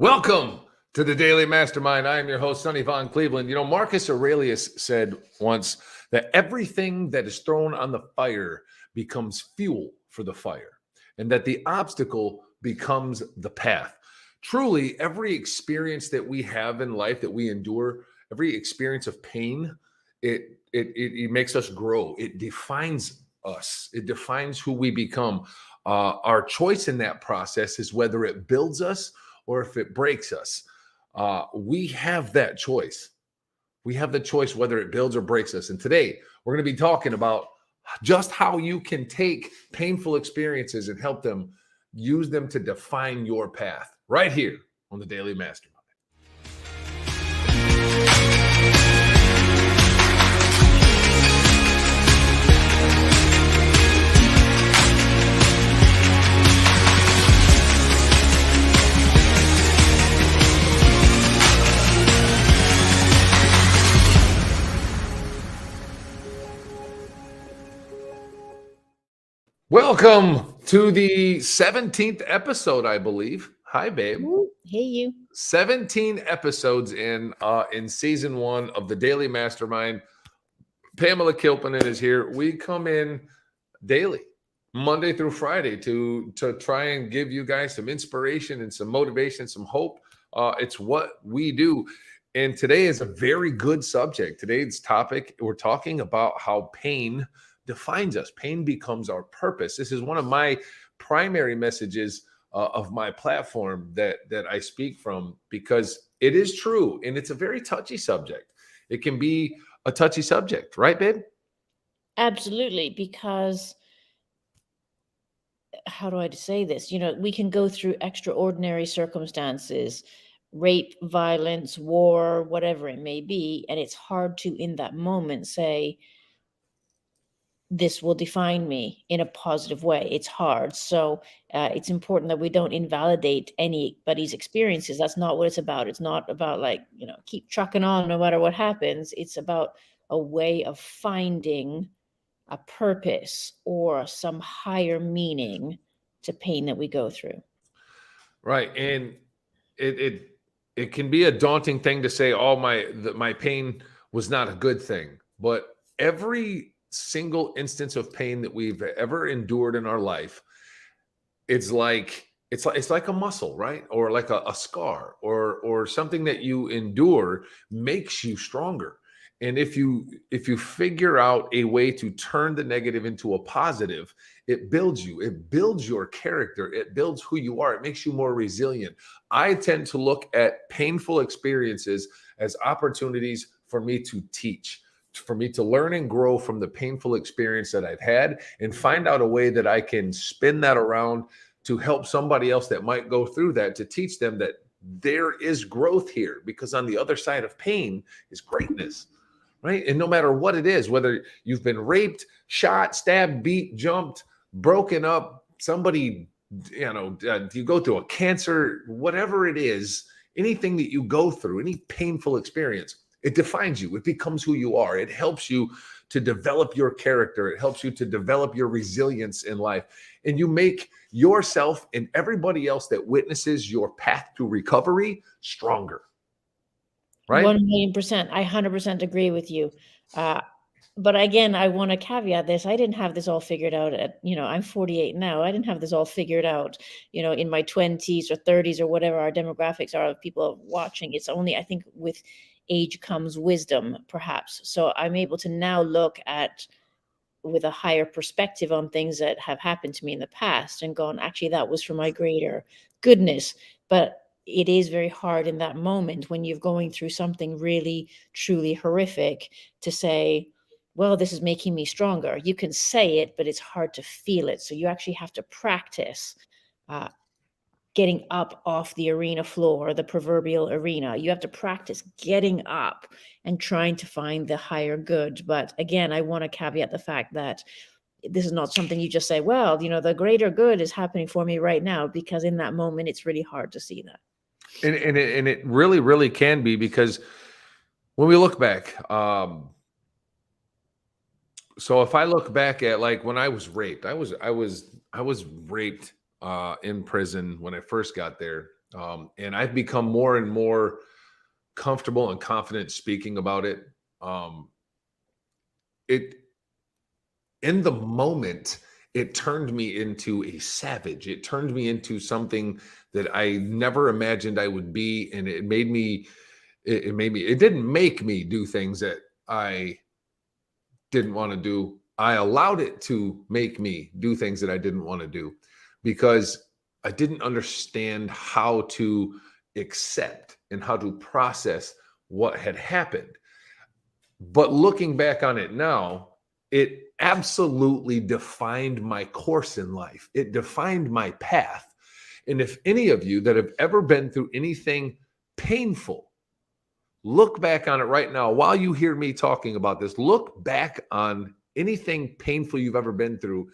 Welcome to the Daily Mastermind. I am your host, Sonny Von Cleveland. Marcus Aurelius said once that everything that is thrown on the fire becomes fuel for the fire, and that the obstacle becomes the path. Truly, every experience that we have in life that we endure, every experience of pain, it makes us grow. It defines us. It defines who we become. Our choice in that process is whether it builds us or if it breaks us. We have that choice. We have the choice whether it builds or breaks us. And today we're going to be talking about just how you can take painful experiences and help them use them to define your path right here on the Daily Mastermind. Welcome to the 17th episode, I believe. Hi, babe. Ooh, hey, you. 17 episodes in season one of the Daily Mastermind. Pamela Kilpinen is here. We come in daily, Monday through Friday, to try and give you guys some inspiration and some motivation, some hope. It's what we do. And today is a very good subject. Today's topic, we're talking about how pain defines us. Pain becomes our purpose. This is one of my primary messages of my platform that I speak from, because it is true, and it's a very touchy subject. It can be a touchy subject, right, babe? Absolutely, because how do I say this? We can go through extraordinary circumstances, rape, violence, war, whatever it may be, and it's hard to, in that moment, say, this will define me in a positive way. It's hard. So it's important that we don't invalidate anybody's experiences. That's not what it's about. It's not about keep trucking on no matter what happens. It's about a way of finding a purpose or some higher meaning to pain that we go through. Right. And it can be a daunting thing to say, oh, my pain was not a good thing. But every single instance of pain that we've ever endured in our life, it's like a muscle, right? Or like a scar, or something that you endure makes you stronger. And if you figure out a way to turn the negative into a positive, it builds you. It builds your character. It builds who you are. It makes you more resilient. I tend to look at painful experiences as opportunities for me to teach, for me to learn and grow from the painful experience that I've had, and find out a way that I can spin that around to help somebody else that might go through that, to teach them that there is growth here, because on the other side of pain is greatness, right? And no matter what it is, whether you've been raped, shot, stabbed, beat, jumped, broken up, somebody, you go through a cancer, whatever it is, anything that you go through, any painful experience, it defines you. It becomes who you are. It helps you to develop your character. It helps you to develop your resilience in life. And you make yourself and everybody else that witnesses your path to recovery stronger. Right? 1,000,000%. I 100% agree with you. But again, I want to caveat this. I didn't have this all figured out I'm 48 now. I didn't have this all figured out, in my 20s or 30s or whatever our demographics are of people watching. It's only, I think, with age comes wisdom, perhaps. So I'm able to now look at with a higher perspective on things that have happened to me in the past and gone, actually, that was for my greater goodness. But it is very hard in that moment when you're going through something really, truly horrific to say, well, this is making me stronger. You can say it, but it's hard to feel it. So you actually have to practice getting up off the arena floor, the proverbial arena. You have to practice getting up and trying to find the higher good. But again, I want to caveat the fact that this is not something you just say, well, the greater good is happening for me right now, because in that moment, it's really hard to see that. And it really, really can be, because when we look back, so if I look back at, like, when I was raped, I was raped in prison when I first got there. And I've become more and more comfortable and confident speaking about it. It In the moment, it turned me into a savage. It turned me into something that I never imagined I would be, and it made me. It made me. It didn't make me do things that I didn't want to do. I allowed it to make me do things that I didn't want to do because I didn't understand how to accept and how to process what had happened. But looking back on it now, it absolutely defined my course in life. It defined my path. And if any of you that have ever been through anything painful, look back on it right now while you hear me talking about this. Look back on anything painful you've ever been through.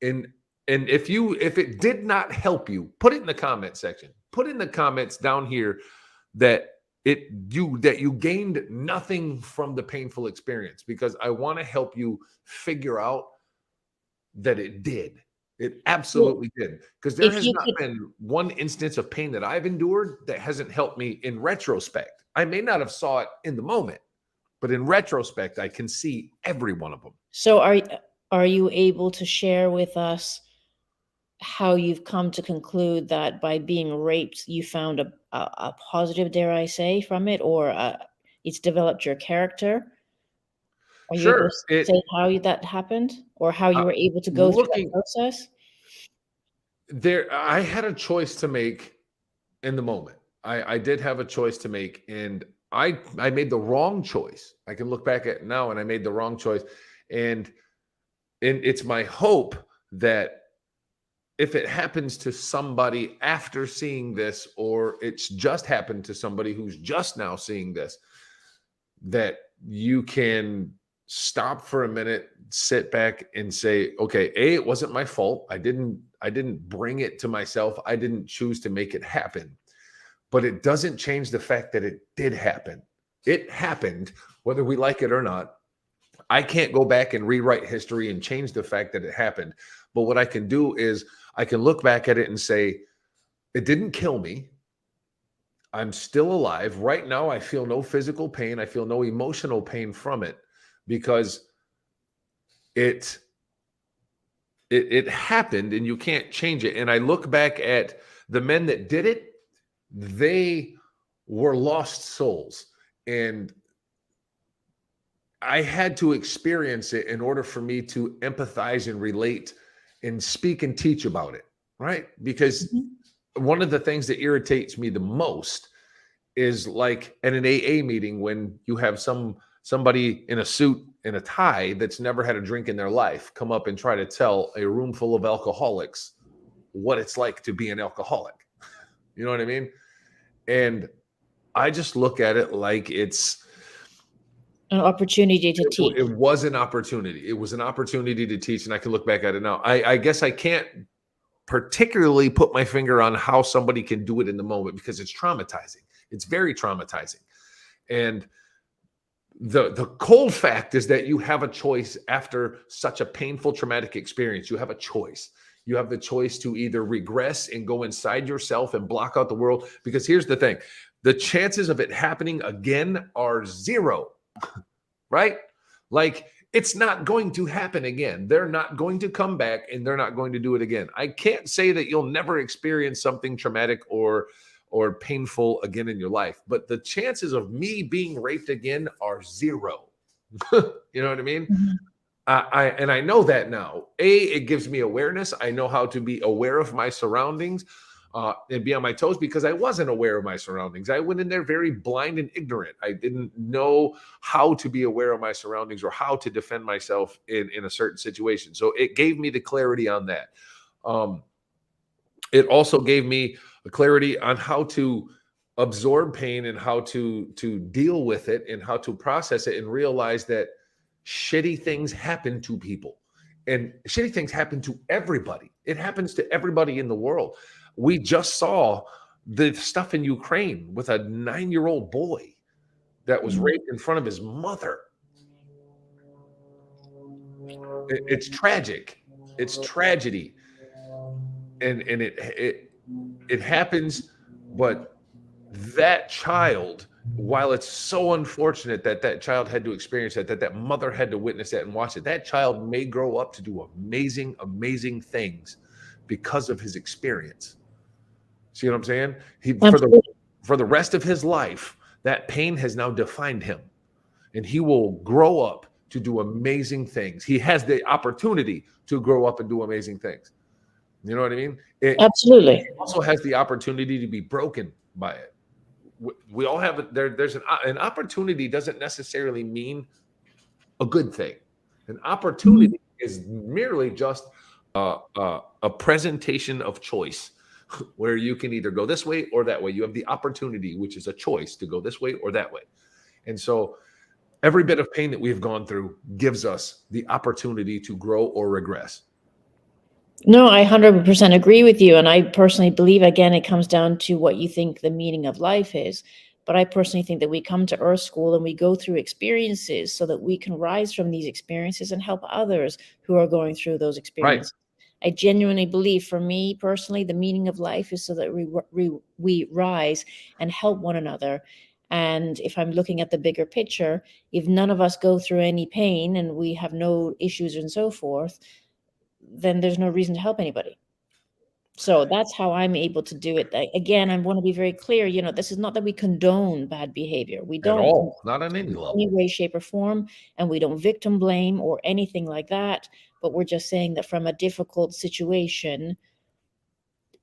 And if it did not help you, put it in the comment section. Put in the comments down here that you gained nothing from the painful experience, because I want to help you figure out that it did. It Well, absolutely did. Because there if has you not could, been one instance of pain that I've endured that hasn't helped me in retrospect. I may not have saw it in the moment, but in retrospect, I can see every one of them. so are you able to share with us how you've come to conclude that by being raped, you found a positive, dare I say, from it, or it's developed your character? Are you able Sure. to say how that happened, or how you Uh, were able to go through that looking process? I had a choice to make in the moment. I did have a choice to make, and I made the wrong choice. I can look back at it now, and I made the wrong choice. And it's my hope that if it happens to somebody after seeing this, or it's just happened to somebody who's just now seeing this, that you can stop for a minute, sit back and say, okay, A, it wasn't my fault. I didn't bring it to myself. I didn't choose to make it happen. But it doesn't change the fact that it did happen. It happened, whether we like it or not. I can't go back and rewrite history and change the fact that it happened. But what I can do is I can look back at it and say, it didn't kill me. I'm still alive. Right now, I feel no physical pain. I feel no emotional pain from it, because it it happened and you can't change it. And I look back at the men that did it, they were lost souls. And I had to experience it in order for me to empathize and relate and speak and teach about it, right? Because Mhm. one of the things that irritates me the most is like at an AA meeting when you have somebody in a suit and a tie that's never had a drink in their life come up and try to tell a room full of alcoholics what it's like to be an alcoholic. You know what I mean? And I just look at it like An opportunity to it teach. was an opportunity. It was an opportunity to teach, and I can look back at it now. I guess I can't particularly put my finger on how somebody can do it in the moment, because it's traumatizing. It's very traumatizing. And the cold fact is that you have a choice after such a painful traumatic experience. You have a choice. You have the choice to either regress and go inside yourself and block out the world, because here's the thing, the chances of it happening again are zero, right? Like, it's not going to happen again. They're not going to come back and they're not going to do it again. I can't say that you'll never experience something traumatic or painful again in your life, but the chances of me being raped again are zero. You know what I mean? Mhm. I know that now. It gives me awareness. I know how to be aware of my surroundings, and be on my toes, because I wasn't aware of my surroundings. I went in there very blind and ignorant. I didn't know how to be aware of my surroundings or how to defend myself in a certain situation. So it gave me the clarity on that. Um, it also gave me a clarity on how to absorb pain and how to deal with it and how to process it, and realize that shitty things happen to people, and shitty things happen to everybody. It happens to everybody in the world. We just saw the stuff in Ukraine with a 9-year-old boy that was Mhm. raped in front of his mother. It's tragic. It's tragedy. And it happens But that child, while it's so unfortunate that that child had to experience that, that mother had to witness that and watch it, that child may grow up to do amazing, amazing things because of his experience. See what I'm saying? Absolutely. For the rest of his life, that pain has now defined him, and he will grow up to do amazing things. He has the opportunity to grow up and do amazing things. You know what I mean? It Absolutely. also has the opportunity to be broken by it. We all have it. There's an opportunity doesn't necessarily mean a good thing. An opportunity is merely just a presentation of choice where you can either go this way or that way. You have the opportunity, which is a choice to go this way or that way. And so every bit of pain that we've gone through gives us the opportunity to grow or regress. No, I 100% agree with you. And I personally believe, again, it comes down to what you think the meaning of life is. But I personally think that we come to Earth School and we go through experiences so that we can rise from these experiences and help others who are going through those experiences. I genuinely believe, for me personally, the meaning of life is so that we rise and help one another. And if I'm looking at the bigger picture, if none of us go through any pain and we have no issues and so forth, then there's no reason to help anybody. So that's how I'm able to do it. Again, I want to be very clear, this is not that we condone bad behavior. We At don't all, not on any in level. any way, shape, or form, and we don't victim blame or anything like that. But we're just saying that from a difficult situation,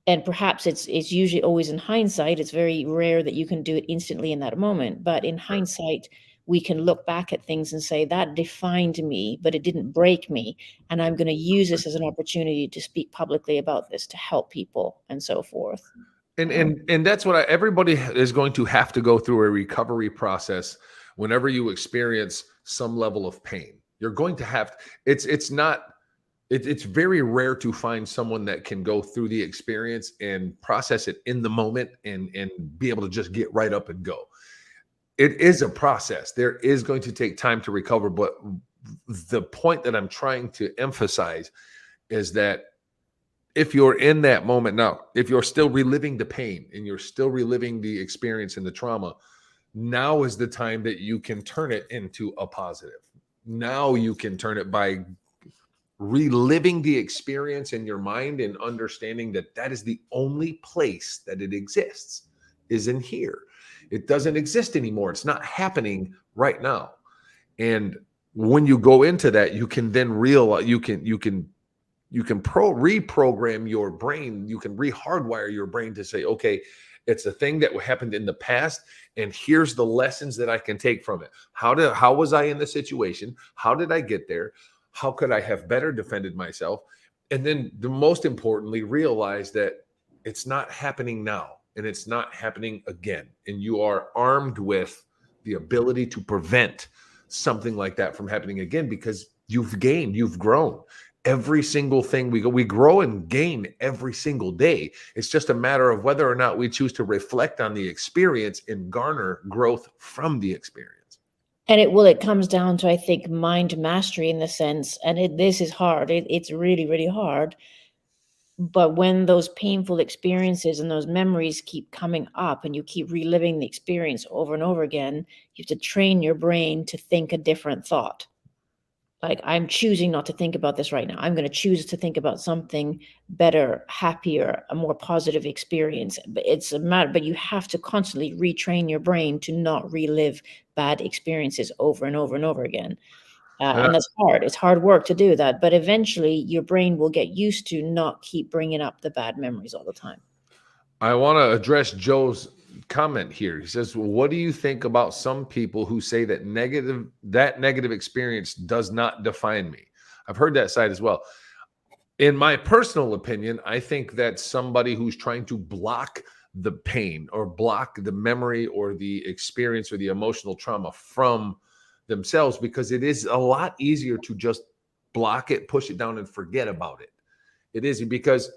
and perhaps it's usually always in hindsight, it's very rare that you can do it instantly in that moment. But in hindsight, we can look back at things and say, that defined me, but it didn't break me. And I'm going to use this as an opportunity to speak publicly about this, to help people and so forth. And that's what everybody is going to have to go through a recovery process whenever you experience some level of pain. You're going to have, it's very rare to find someone that can go through the experience and process it in the moment and be able to just get right up and go. It is a process. There is going to take time to recover, but the point that I'm trying to emphasize is that if you're in that moment now, if you're still reliving the pain and you're still reliving the experience and the trauma, now is the time that you can turn it into a positive. Now you can turn it by reliving the experience in your mind and understanding that that is the only place that it exists, is in here. It doesn't exist anymore. It's not happening right now. And when you go into that, you can then realize you can reprogram your brain. You can rehardwire your brain to say, okay, it's a thing that happened in the past, and here's the lessons that I can take from it. How was I in the situation? How did I get there? How could I have better defended myself? And then the most importantly, realize that it's not happening now and it's not happening again. And you are armed with the ability to prevent something like that from happening again, because you've gained, you've grown. Every single thing we grow and gain every single day. It's just a matter of whether or not we choose to reflect on the experience and garner growth from the experience. And it comes down to, I think, mind mastery in the sense, and this is hard. It's really, really hard. But when those painful experiences and those memories keep coming up and you keep reliving the experience over and over again, you have to train your brain to think a different thought. Like, I'm choosing not to think about this right now. I'm going to choose to think about something better, happier, a more positive experience. But it's a matter, but you have to constantly retrain your brain to not relive bad experiences over and over and over again. And that's hard. It's hard work to do that. But eventually your brain will get used to not keep bringing up the bad memories all the time. I want to address Joe's comment here. He says, well, what do you think about some people who say that negative experience does not define me? I've heard that side as well. In my personal opinion, I think that somebody who's trying to block the pain or block the memory or the experience or the emotional trauma from themselves, because it is a lot easier to just block it, push it down, and forget about it. It is, because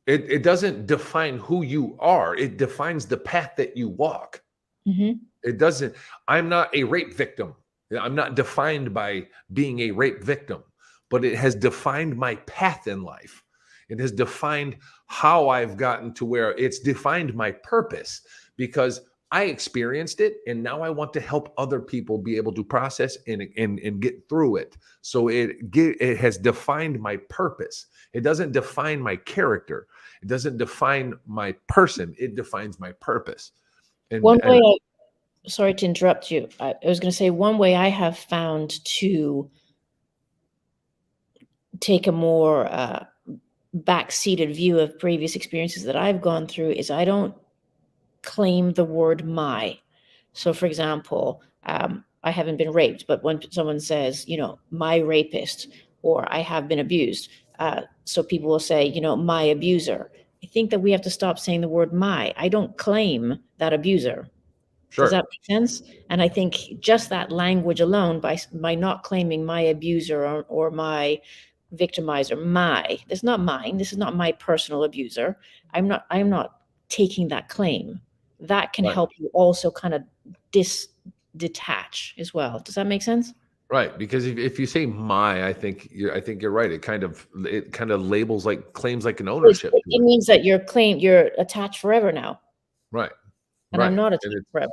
it doesn't define who you are. It defines the path that you walk. Mm-hmm. It doesn't. I'm not a rape victim. I'm not defined by being a rape victim, but it has defined my path in life. It has defined how I've gotten to where it's defined my purpose, because I experienced it, and now I want to help other people be able to process and get through it. So it has defined my purpose. It doesn't define my character. It doesn't define my person. It defines my purpose. One And way, sorry to interrupt you. I was going to say one way I have found to take a more back-seated view of previous experiences that I've gone through is I don't claim the word my. So, for example, I haven't been raped, but when someone says, my rapist, or I have been abused, so people will say, my abuser. I think that we have to stop saying the word my. I don't claim that abuser. Does sure. that make sense? And I think just that language alone, by not claiming my abuser or my victimizer, this is not mine. This is not my personal abuser. I'm not taking that claim. That can Right. help you also kind of detach as well. Does that make sense? Right, because if you say my, I think you're right. It kind of labels, like, claims like an ownership to It it. means that you're attached forever now, Right. and I'm Right. not And attached it's forever.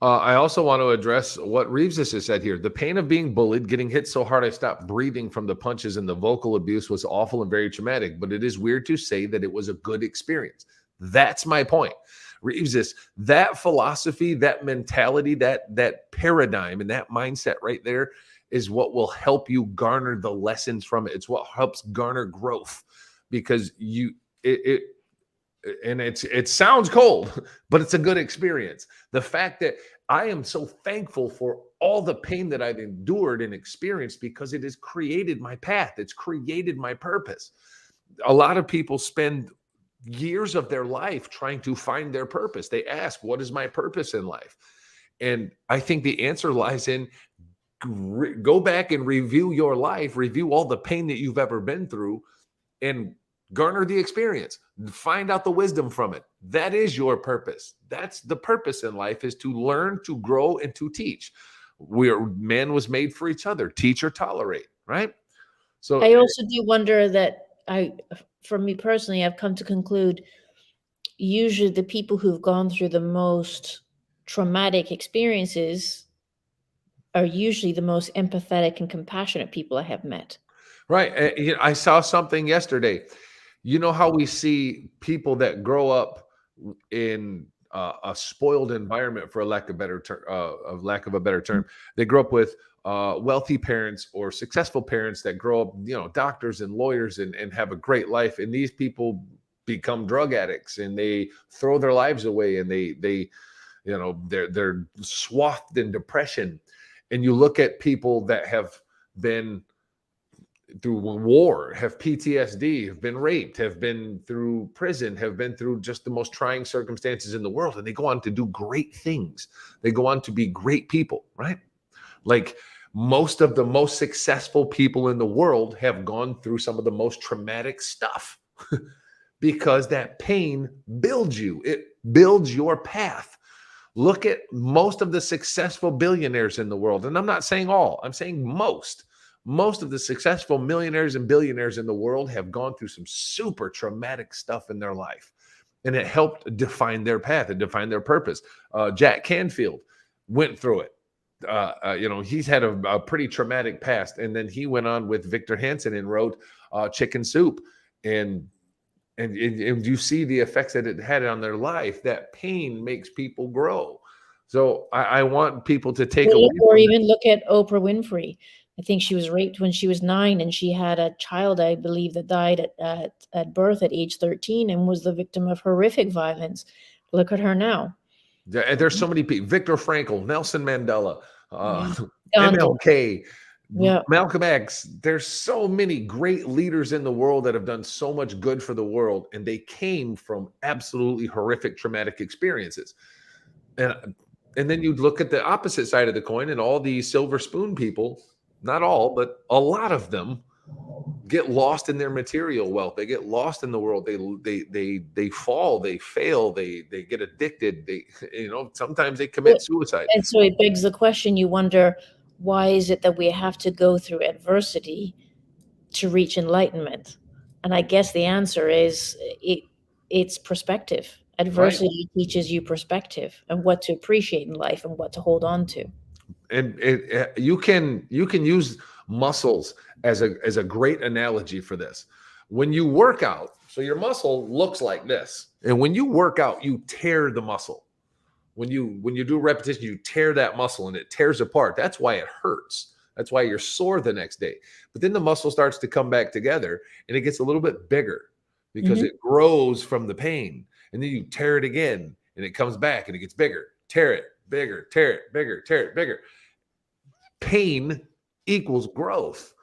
I also want to address what Reeves has said here. The pain of being bullied, getting hit so hard I stopped breathing from the punches, and the vocal abuse was awful and very traumatic. But it is weird to say that it was a good experience. That's my point. Reeves is that philosophy, that mentality, that paradigm, and that mindset right there is what will help you garner the lessons from it. It's what helps garner growth, because it and it sounds cold, but it's a good experience. The fact that I am so thankful for all the pain that I've endured and experienced, because it has created my path. It's created my purpose. A lot of people spend years of their life trying to find their purpose. They ask, what is my purpose in life? And I think the answer lies in go back and review your life, review all the pain that you've ever been through, and garner the experience, find out the wisdom from it. That is your purpose. That's the purpose in life, is to learn, to grow, and to teach. Man was made for each other, teach or tolerate, right? So I also do wonder that for me personally, I've come to conclude usually the people who've gone through the most traumatic experiences are usually the most empathetic and compassionate people I have met. right. I saw something yesterday. You know how we see people that grow up in a spoiled environment, for a lack of a better term. They grow up with wealthy parents or successful parents that grow up, doctors and lawyers, and have a great life. And these people become drug addicts, and they throw their lives away, and they're swathed in depression. And you look at people that have been through war, have PTSD, have been raped, have been through prison, have been through just the most trying circumstances in the world, and they go on to do great things. They go on to be great people, right? Like, most of the most successful people in the world have gone through some of the most traumatic stuff, because that pain builds you. It builds your path. Look at most of the successful billionaires in the world. And I'm not saying all, I'm saying most. Most of the successful millionaires and billionaires in the world have gone through some super traumatic stuff in their life. And it helped define their path and define their purpose. Jack Canfield went through it. He's had a pretty traumatic past. And then he went on with Victor Hansen and wrote Chicken Soup. And you see the effects that it had on their life. That pain makes people grow. So I want people to take away Or from even look at Oprah Winfrey. I think she was raped when she was 9, and she had a child, I believe, that died at birth at age 13 and was the victim of horrific violence. Look at her now. There's so many people: Viktor Frankl, Nelson Mandela, Yeah. Gandhi. MLK, Yeah. Malcolm X. There's so many great leaders in the world that have done so much good for the world, and they came from absolutely horrific, traumatic experiences. And then you look at the opposite side of the coin, and all these silver spoon people, not all, but a lot of them, get lost in their material wealth. They get lost in the world. They fall, they fail, they get addicted. Sometimes they commit suicide. And so it begs the question, you wonder, why is it that we have to go through adversity to reach enlightenment? And I guess the answer is it's perspective. Right. Adversity teaches you perspective and what to appreciate in life and what to hold on to. And you can use muscles as a great analogy for this. When you work out, so your muscle looks like this, and when you work out, you tear the muscle. When you do repetition, you tear that muscle and it tears apart. That's why it hurts. That's why you're sore the next day. But then the muscle starts to come back together and it gets a little bit bigger because Mhm. it grows from the pain. And then you tear it again and it comes back and it gets bigger. Tear it, bigger, tear it, bigger, tear it, bigger. Pain equals growth.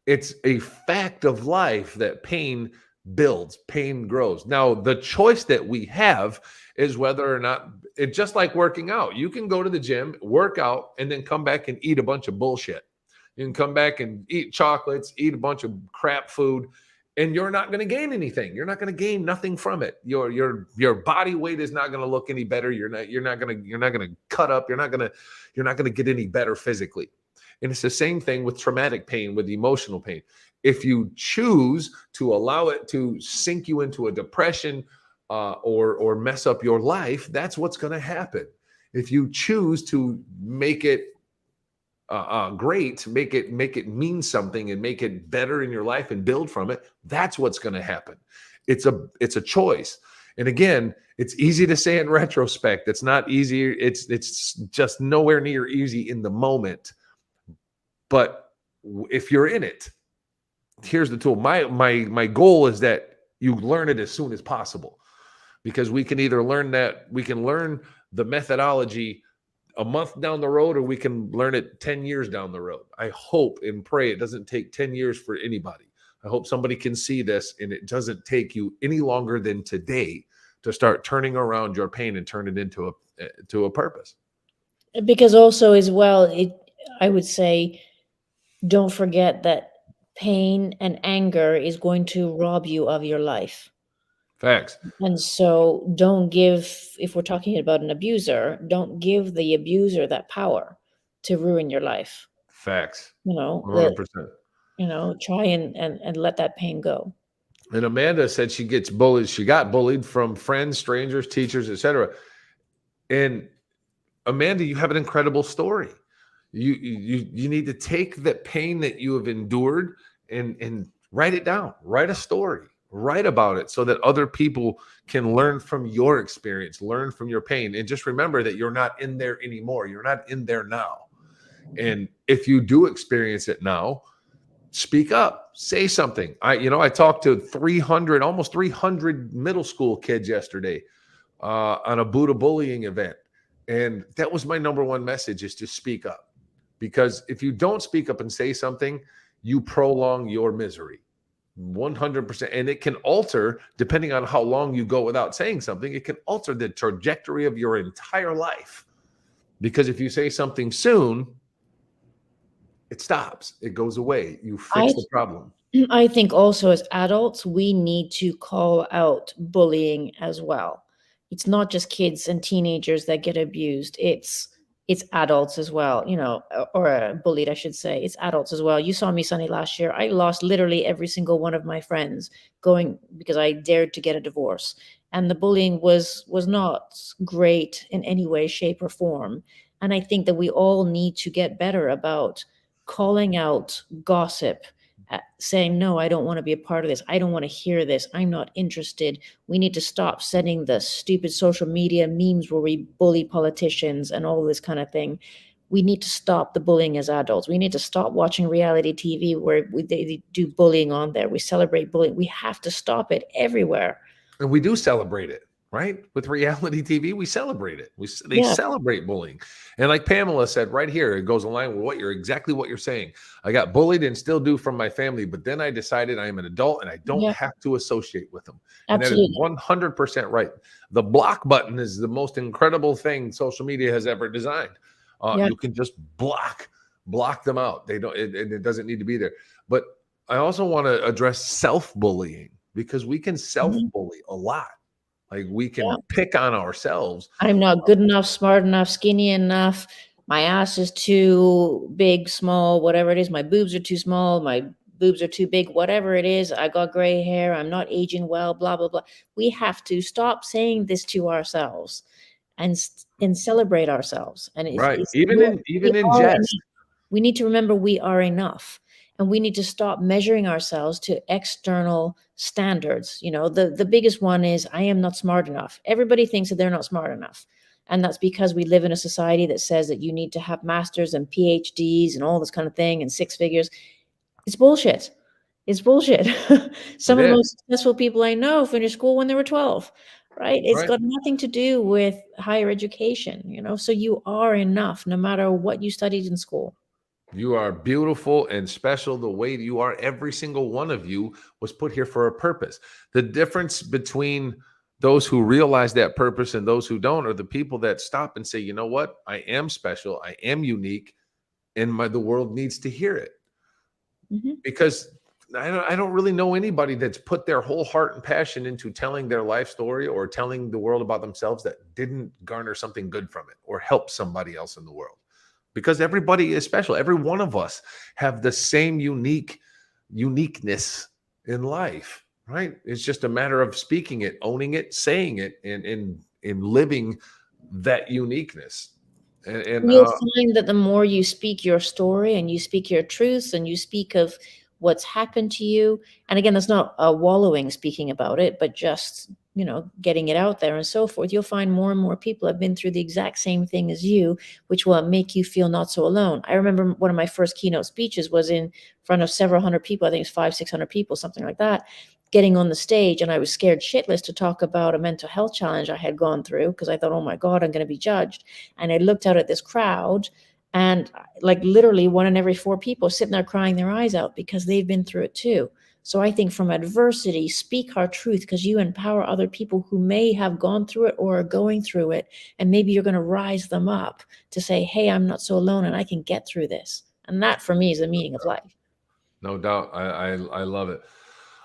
It's a fact of life that pain builds, pain grows. Now, the choice that we have is whether or not it's just like working out. You can go to the gym, work out, and then come back and eat a bunch of bullshit. You can come back and eat chocolates, eat a bunch of crap food, and you're not going to gain anything. You're not going to gain nothing from it. Your body weight is not going to look any better. You're not going to cut up. You're not going to get any better physically. And it's the same thing with traumatic pain, with emotional pain. If you choose to allow it to sink you into a depression or mess up your life, that's what's going to happen. If you choose to make it great, make it mean something, and make it better in your life and build from it, that's what's going to happen. It's a choice. And again, it's easy to say in retrospect. It's not easy. It's just nowhere near easy in the moment. But if you're in it, here's the tool. My goal is that you learn it as soon as possible, because we can learn the methodology a month down the road, or we can learn it 10 years down the road. I hope and pray it doesn't take 10 years for anybody. I hope somebody can see this and it doesn't take you any longer than today to start turning around your pain and turn it into a purpose. Because also as well, I would say, don't forget that pain and anger is going to rob you of your life. Facts. And so don't give, if we're talking about an abuser, don't give the abuser that power to ruin your life. Facts. You know, that 100%. try and let that pain go. And Amanda said she gets bullied. She got bullied from friends, strangers, teachers, etc. And Amanda, you have an incredible story. You need to take the pain that you have endured and write it down. Write a story. Write about it so that other people can learn from your experience, learn from your pain, and just remember that you're not in there anymore. You're not in there now. And if you do experience it now, speak up, say something. I talked to almost 300 middle school kids yesterday on a Buddha bullying event. And that was my number one message, is to speak up. Because if you don't speak up and say something, you prolong your misery 100%. And it can alter, depending on how long you go without saying something, it can alter the trajectory of your entire life. Because if you say something soon, it stops, it goes away. You fix the problem. I think also as adults, we need to call out bullying as well. It's not just kids and teenagers that get abused. It's adults as well, or bullied, I should say. It's adults as well. You saw me, Sunny, last year. I lost literally every single one of my friends because I dared to get a divorce. And the bullying was not great in any way, shape, or form. And I think that we all need to get better about calling out gossip, saying, no, I don't want to be a part of this. I don't want to hear this. I'm not interested. We need to stop sending the stupid social media memes where we bully politicians and all this kind of thing. We need to stop the bullying as adults. We need to stop watching reality TV where they do bullying on there. We celebrate bullying. We have to stop it everywhere. And we do celebrate it, right? With reality TV, we celebrate it. They celebrate bullying. And like Pamela said right here, it goes along with exactly what you're saying. I got bullied and still do from my family, but then I decided I am an adult and I don't have to associate with them. Absolutely. And that is 100% right. The block button is the most incredible thing social media has ever designed. You can just block them out. It doesn't need to be there. But I also want to address self-bullying, because we can self-bully a lot. Like, we can pick on ourselves. I'm not good enough, smart enough, skinny enough. My ass is too big, small, whatever it is. My boobs are too small. My boobs are too big, whatever it is, I got gray hair, I'm not aging well, blah, blah, blah. We have to stop saying this to ourselves and celebrate ourselves. And Right. it's Even in we even in are jest. enough. We need to remember we are enough. And we need to stop measuring ourselves to external standards. The biggest one is I am not smart enough. Everybody thinks that they're not smart enough. And that's because we live in a society that says that you need to have masters and PhDs and all this kind of thing and six figures. It's bullshit. It's bullshit. It Some of the is. most successful people I know finished school when they were 12, right? It's Right. got nothing to do with higher education. So you are enough no matter what you studied in school. You are beautiful and special the way you are. Every single one of you was put here for a purpose. The difference between those who realize that purpose and those who don't are the people that stop and say, you know what? I am special. I am unique. And the world needs to hear it. Mhm. Because I don't really know anybody that's put their whole heart and passion into telling their life story or telling the world about themselves that didn't garner something good from it or help somebody else in the world. Because everybody is special. Every one of us have the same uniqueness in life, right? It's just a matter of speaking it, owning it, saying it, and in living that uniqueness. And You'll find that the more you speak your story and you speak your truths and you speak of what's happened to you, and again, that's not a wallowing speaking about it, but just, getting it out there and so forth, you'll find more and more people have been through the exact same thing as you, which will make you feel not so alone. I remember one of my first keynote speeches was in front of several hundred people. I think it's 500-600 people, something like that, getting on the stage, and I was scared shitless to talk about a mental health challenge I had gone through because I thought, oh my God, I'm going to be judged. And I looked out at this crowd, and like literally one in every four people sitting there crying their eyes out because they've been through it too. So I think from adversity, speak our truth, because you empower other people who may have gone through it or are going through it. And maybe you're going to rise them up to say, hey, I'm not so alone and I can get through this. And that for me is the meaning of life. no doubt, I love it.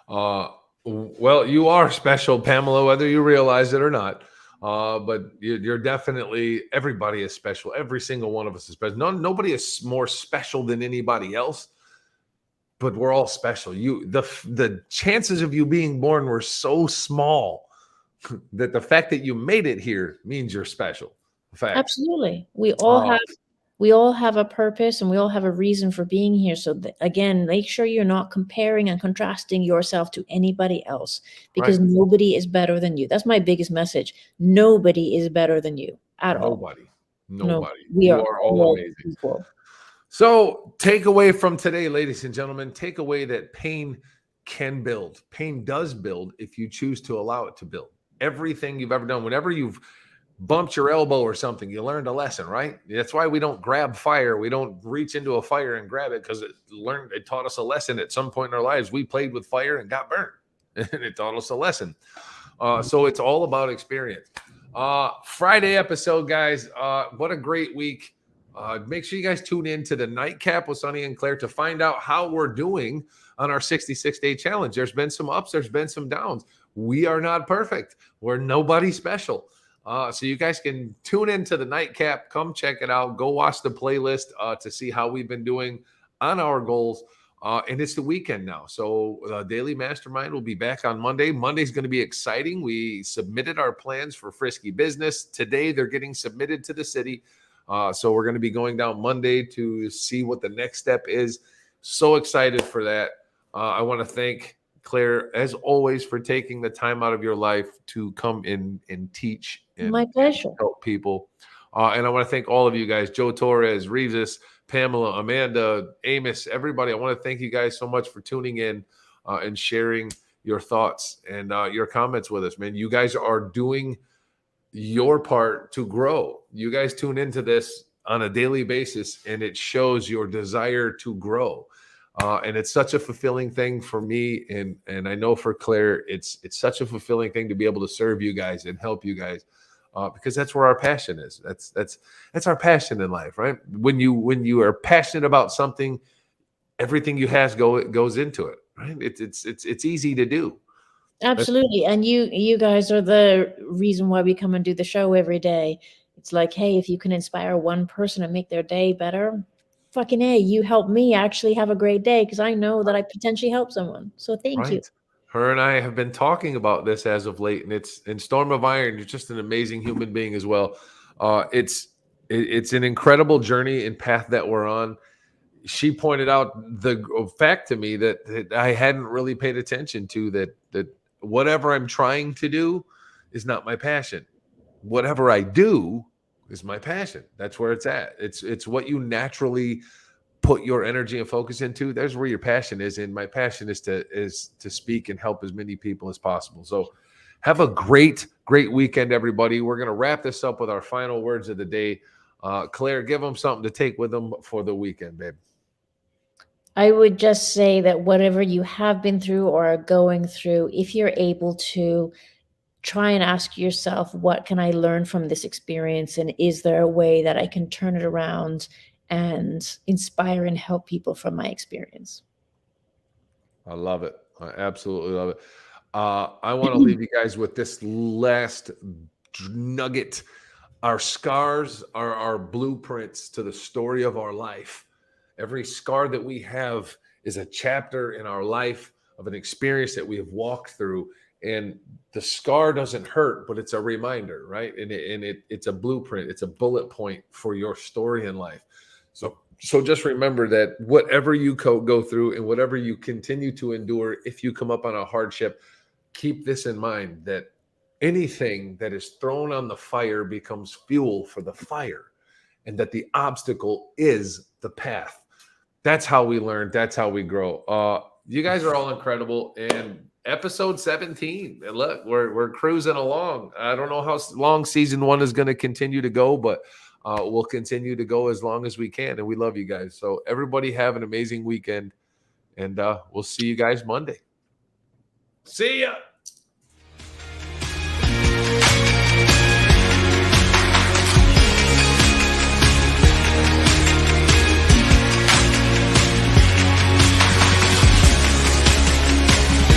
Well, you are special, Pamela, whether you realize it or not. But you're definitely, everybody is special. Every single one of us is special. Nobody is more special than anybody else, but we're all special. The chances of you being born were so small that the fact that you made it here means you're special. Facts. Absolutely. Uh, We all have a purpose and we all have a reason for being here. So again, make sure you're not comparing and contrasting yourself to anybody else, because right. nobody is better than you. That's my biggest message. Nobody is better than you at all. Nobody. No, Nobody. we You are are all all amazing. equal. So, take away from today, ladies and gentlemen, take away that pain can build. Pain does build if you choose to allow it to build. Everything you've ever done, whenever you've bumped your elbow or something, you learned a lesson, right? That's why we don't grab fire. We don't reach into a fire and grab it, because it taught us a lesson at some point in our lives. We played with fire and got burned, and it taught us a lesson. So it's all about experience. Friday episode, guys. What a great week. Make sure you guys tune in to the Nightcap with Sonny and Claire to find out how we're doing on our 66-day challenge. There's been some ups, there's been some downs. We are not perfect. We're nobody special. So you guys can tune into the Nightcap. Come check it out. Go watch the playlist to see how we've been doing on our goals. And it's the weekend now. So Daily Mastermind will be back on Monday. Monday's going to be exciting. We submitted our plans for Frisky Business. Today, they're getting submitted to the city. So we're going to be going down Monday to see what the next step is. So excited for that. I want to thank Claire, as always, for taking the time out of your life to come in and teach and My pleasure. help people. And I want to thank all of you guys, Joe Torres, Reeves, Pamela, Amanda, Amos, everybody. I want to thank you guys so much for tuning in and sharing your thoughts and your comments with us, man. You guys are doing your part to grow. You guys tune into this on a daily basis, and it shows your desire to grow. And it's such a fulfilling thing for me, and I know for Claire, it's such a fulfilling thing to be able to serve you guys and help you guys, because that's where our passion is. That's our passion in life, right? When you are passionate about something, everything you have goes into it, right? It's easy to do. Absolutely. And you guys are the reason why we come and do the show every day. It's like, hey, if you can inspire one person and make their day better, fucking A, you helped me actually have a great day because I know that I potentially helped someone. So thank you. Right. Her and I have been talking about this as of late, and it's in Storm of Iron. You're just an amazing human being as well. It's an incredible journey and path that we're on. She pointed out the fact to me that I hadn't really paid attention to, that whatever I'm trying to do is not my passion. Whatever I do is my passion. That's where it's at. It's what you naturally put your energy and focus into. There's where your passion is, and my passion is to speak and help as many people as possible. So have a great weekend, everybody. We're going to wrap this up with our final words of the day. Claire, give them something to take with them for the weekend, babe. I would just say that whatever you have been through or are going through, if you're able to try and ask yourself, what can I learn from this experience? And is there a way that I can turn it around and inspire and help people from my experience? I love it. I absolutely love it. I want to leave you guys with this last nugget. Our scars are our blueprints to the story of our life. Every scar that we have is a chapter in our life of an experience that we have walked through. And the scar doesn't hurt, but it's a reminder, right? And it's a blueprint. It's a bullet point for your story in life. So just remember that whatever you go through and whatever you continue to endure, if you come up on a hardship, keep this in mind, that anything that is thrown on the fire becomes fuel for the fire, and that the obstacle is the path. That's how we learn. That's how we grow. You guys are all incredible. And episode 17, and look, we're cruising along. I don't know how long season 1 is going to continue to go, but we'll continue to go as long as we can. And we love you guys. So everybody have an amazing weekend, and we'll see you guys Monday. See ya.